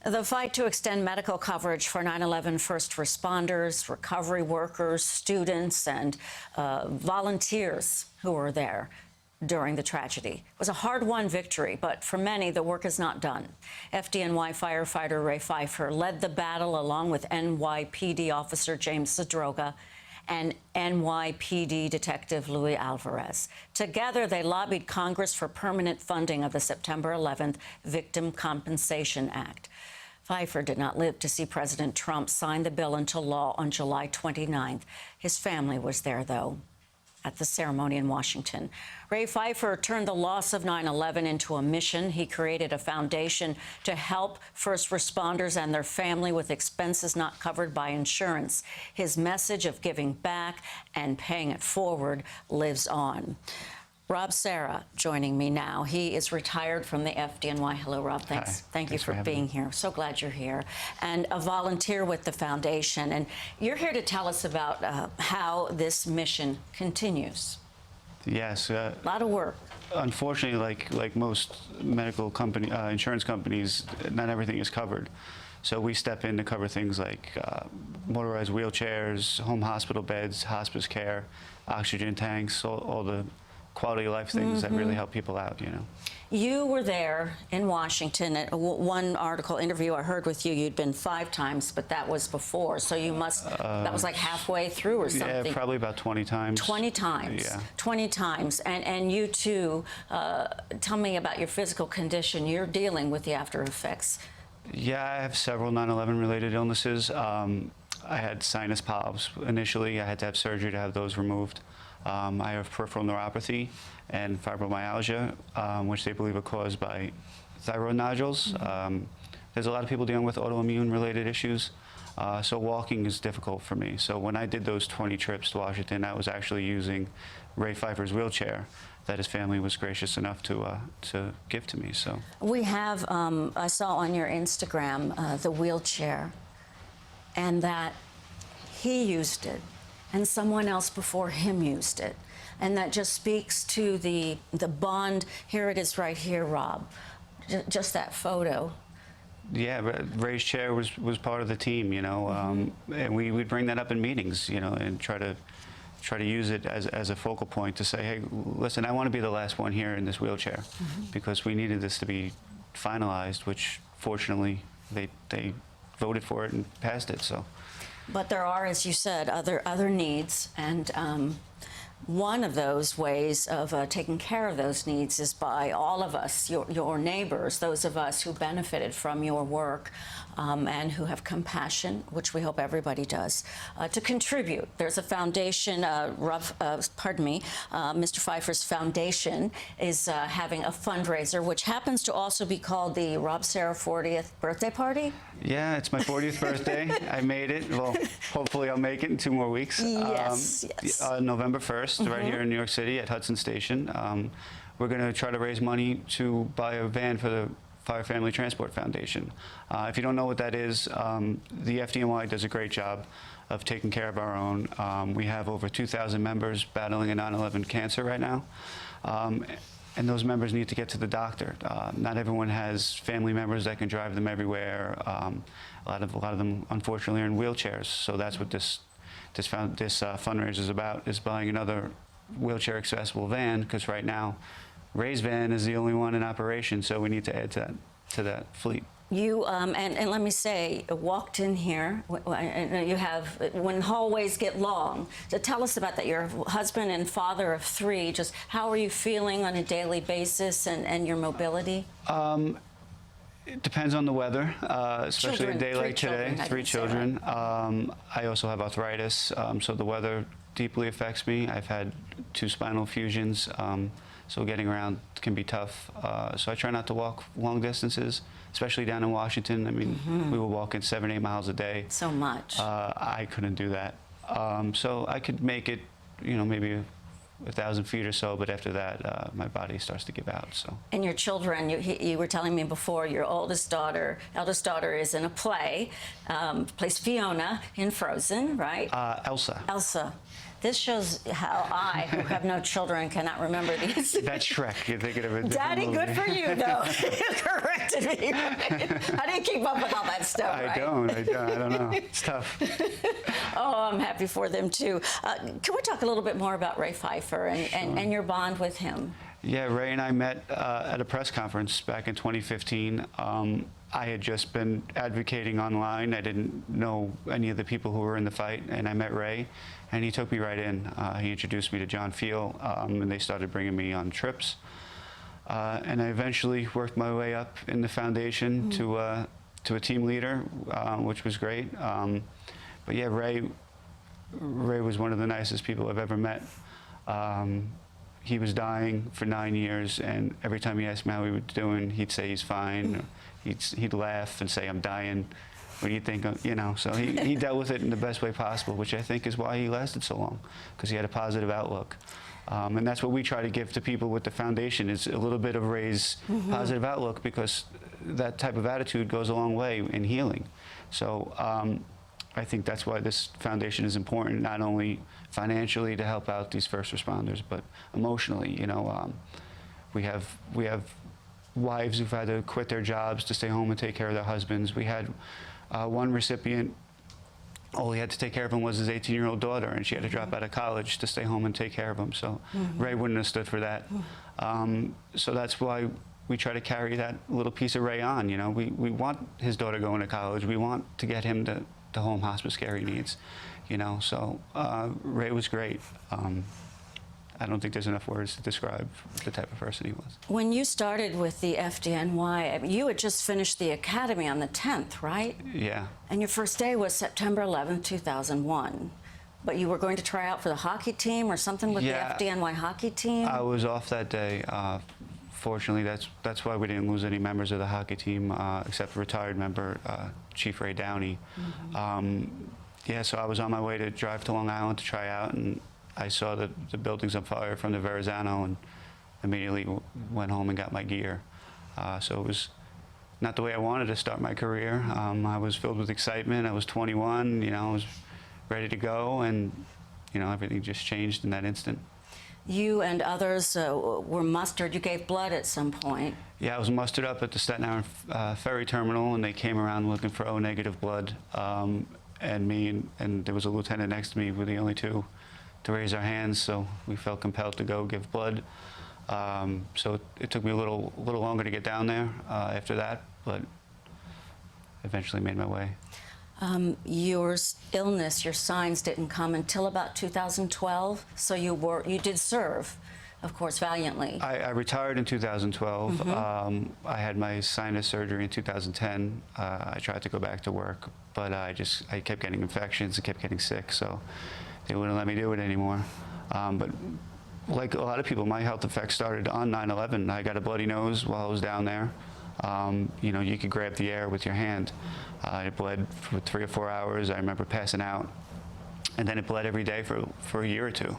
The fight to extend medical coverage for 9/11 first responders, recovery workers, students, and volunteers who were there during the tragedy was a hard-won victory, but for many, the work is not done. FDNY firefighter Ray Pfeiffer led the battle along with NYPD officer James Zadroga and NYPD Detective Luis Alvarez. Together, they lobbied Congress for permanent funding of the September 11th Victim Compensation Act. Pfeiffer did not live to see President Trump sign the bill into law on July 29th. His family was there, though, at the ceremony in Washington. Ray Pfeiffer turned the loss of 9/11 into a mission. He created a foundation to help first responders and their family with expenses not covered by insurance. His message of giving back and paying it forward lives on. Rob Serra joining me now. He is retired from the FDNY. Hello, Rob. Thanks. Hi. Thank you for being here. So glad you're here. And a volunteer with the foundation. And you're here to tell us about how this mission continues. Yes. A lot of work. Unfortunately, like most medical insurance companies, not everything is covered. So we step in to cover things like motorized wheelchairs, home hospital beds, hospice care, oxygen tanks, all the quality of life things that really help people out, you know. You were there in Washington. At one interview I heard with you, you'd been 5 times, but that was before. So you must, that was like halfway through or something. Yeah, probably about 20 times. 20 times. Yeah. 20 times. And you too, tell me about your physical condition. You're dealing with the after effects. Yeah, I have several 9/11 related illnesses. I had sinus polyps initially. I had to have surgery to have those removed. I have peripheral neuropathy and fibromyalgia, which they believe are caused by thyroid nodules. There's a lot of people dealing with autoimmune-related issues, so walking is difficult for me. So when I did those 20 trips to Washington, I was actually using Ray Pfeiffer's wheelchair that his family was gracious enough to give to me. So we have, I saw on your Instagram the wheelchair, and that he used it, and someone else before him used it. And that just speaks to the bond. Here it is right here, Rob. Just that photo. Yeah, Ray's chair was part of the team, you know, and we'd bring that up in meetings, you know, and try to use it as a focal point to say, hey, listen, I want to be the last one here in this wheelchair, because we needed this to be finalized, which fortunately they voted for it and passed it. So. But there are, as you said, other needs, and one of those ways of taking care of those needs is by all of us, your neighbors, those of us who benefited from your work and who have compassion, which we hope everybody does, to contribute. There's a foundation, Mr. Pfeiffer's foundation is having a fundraiser, which happens to also be called the Rob Serra 40th birthday party. Yeah, it's my 40th birthday. I made it. Well, hopefully I'll make it in 2 more weeks. Yes, yes. November 1st, right here in New York City at Hudson Station. We're going to try to raise money to buy a van for the Fire Family Transport Foundation. If you don't know what that is, the FDNY does a great job of taking care of our own. We have over 2,000 members battling a 9/11 cancer right now. And those members need to get to the doctor. Not everyone has family members that can drive them everywhere. A lot of them, unfortunately, are in wheelchairs. So that's what this fundraiser is about: is buying another wheelchair accessible van. Because right now, Ray's van is the only one in operation. So we need to add to that fleet. You, and let me say, walked in here, you have, when hallways get long, so tell us about that. You're a husband and father of 3. Just how are you feeling on a daily basis and your mobility? It depends on the weather, especially a day like today. 3 children. I also have arthritis, so the weather deeply affects me. I've had 2 spinal fusions, so getting around can be tough. So I try not to walk long distances, especially down in Washington. I mean, we were walking 7, 8 miles a day. So much. I couldn't do that. So I could make it, you know, maybe 1,000 feet or so, but after that, my body starts to give out. So. And your children, you were telling me before, your eldest daughter is in a play, plays Fiona in Frozen, right? Elsa. Elsa. This shows how I, who have no children, cannot remember these. That's Shrek. You're thinking of a different Daddy, movie. good for you. No, you corrected me. Right? How do you keep up with all that stuff? I right? don't know. It's tough. Oh, I'm happy for them too. Can we talk a little bit more about Ray Pfeiffer and your bond with him? Yeah, Ray and I met at a press conference back in 2015. I had just been advocating online. I didn't know any of the people who were in the fight, and I met Ray, and he took me right in. He introduced me to John Field, and they started bringing me on trips. And I eventually worked my way up in the foundation to a team leader, which was great. But yeah, Ray was one of the nicest people I've ever met. He was dying for 9 years, and every time he asked me how he was doing, he'd say he's fine. Or he'd laugh and say, I'm dying. What do you think? You know, so he dealt with it in the best way possible, which I think is why he lasted so long, because he had a positive outlook. And that's what we try to give to people with the foundation, is a little bit of Ray's positive outlook, because that type of attitude goes a long way in healing. So I think that's why this foundation is important, not only financially to help out these first responders, but emotionally. You know, we have wives who've had to quit their jobs to stay home and take care of their husbands. We had one recipient, all he had to take care of him was his 18-year-old daughter, and she had to drop out of college to stay home and take care of him. So Ray wouldn't have stood for that. So that's why we try to carry that little piece of Ray on. You know, we want his daughter going to college. We want to get him the home hospice care he needs. You know, so Ray was great. I don't think there's enough words to describe the type of person he was. When you started with the FDNY, I mean, you had just finished the academy on the 10th, right? Yeah. And your first day was September 11th, 2001. But you were going to try out for the hockey team or something with the FDNY hockey team? I was off that day. Fortunately, that's why we didn't lose any members of the hockey team, except a retired member, Chief Ray Downey. Yeah, so I was on my way to drive to Long Island to try out, and I saw the buildings on fire from the Verrazano, and immediately went home and got my gear. So it was not the way I wanted to start my career. I was filled with excitement. I was 21, you know, I was ready to go, and you know, everything just changed in that instant. You and others were mustered. You gave blood at some point. Yeah, I was mustered up at the Staten Island ferry terminal, and they came around looking for O-negative blood. And me and there was a lieutenant next to me were the only two to raise our hands, so we felt compelled to go give blood. So it took me a little longer to get down there after that, but eventually made my way. Your illness, your signs didn't come until about 2012, so you did serve, of course, valiantly. I retired in 2012. I had my sinus surgery in 2010. I tried to go back to work, but I kept getting infections and kept getting sick, so they wouldn't let me do it anymore. But like a lot of people, my health effects started on 9/11. I got a bloody nose while I was down there. You know, you could grab the air with your hand. It bled for 3 or 4 hours. I remember passing out, and then it bled every day for a year or two.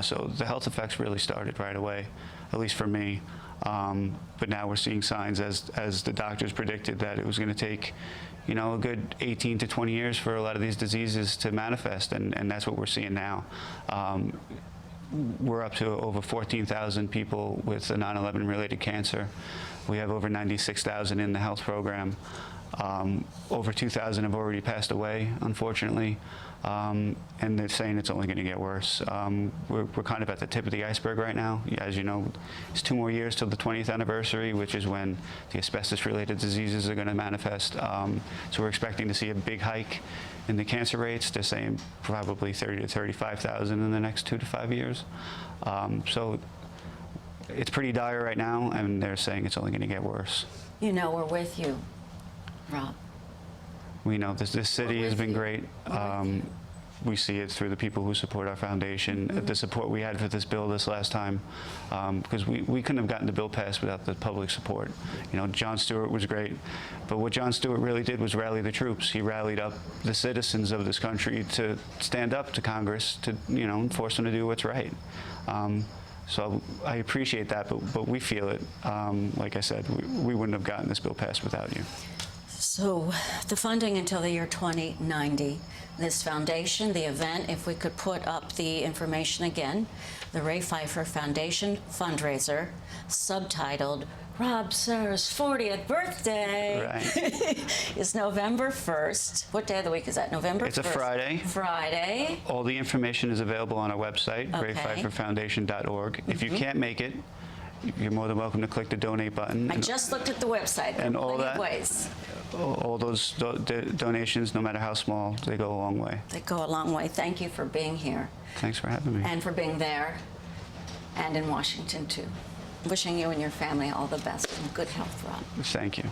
So the health effects really started right away, at least for me. But now we're seeing signs, as the doctors predicted, that it was going to take, you know, a good 18 to 20 years for a lot of these diseases to manifest, and that's what we're seeing now. We're up to over 14,000 people with a 9/11 related cancer. We have over 96,000 in the health program. Over 2,000 have already passed away, unfortunately, and they're saying it's only going to get worse. We're kind of at the tip of the iceberg right now. As you know, it's 2 more years till the 20th anniversary, which is when the asbestos-related diseases are going to manifest. So we're expecting to see a big hike in the cancer rates. They're saying probably 30 to 35,000 in the next 2 to 5 years. So it's pretty dire right now, and they're saying it's only going to get worse. You know, we're with you, Rob. We know this city has been great. We see it through the people who support our foundation, the support we had for this bill this last time, because we couldn't have gotten the bill passed without the public support. You know, Jon Stewart was great, but what Jon Stewart really did was rally the troops. He rallied up the citizens of this country to stand up to Congress, to, you know, force them to do what's right. So I appreciate that, but we feel it. Like I said, we wouldn't have gotten this bill passed without you. So the funding until the year 2090 this foundation, the event, if we could put up the information again, the Ray Pfeifer Foundation fundraiser, subtitled Rob Serra's 40th birthday, Right. is November 1st. What day of the week is that? November 1st? It's a Friday. Friday. All the information is available on our website, Okay. raypfeiferfoundation.org. If you can't make it, you're more than welcome to click the donate button. I just looked at the website. There and are all plenty of that- ways. All those donations, no matter how small, they go a long way. They go a long way. Thank you for being here Thanks for having me. and for being there and in Washington, too. Wishing you and your family all the best and good health, Rob. Thank you.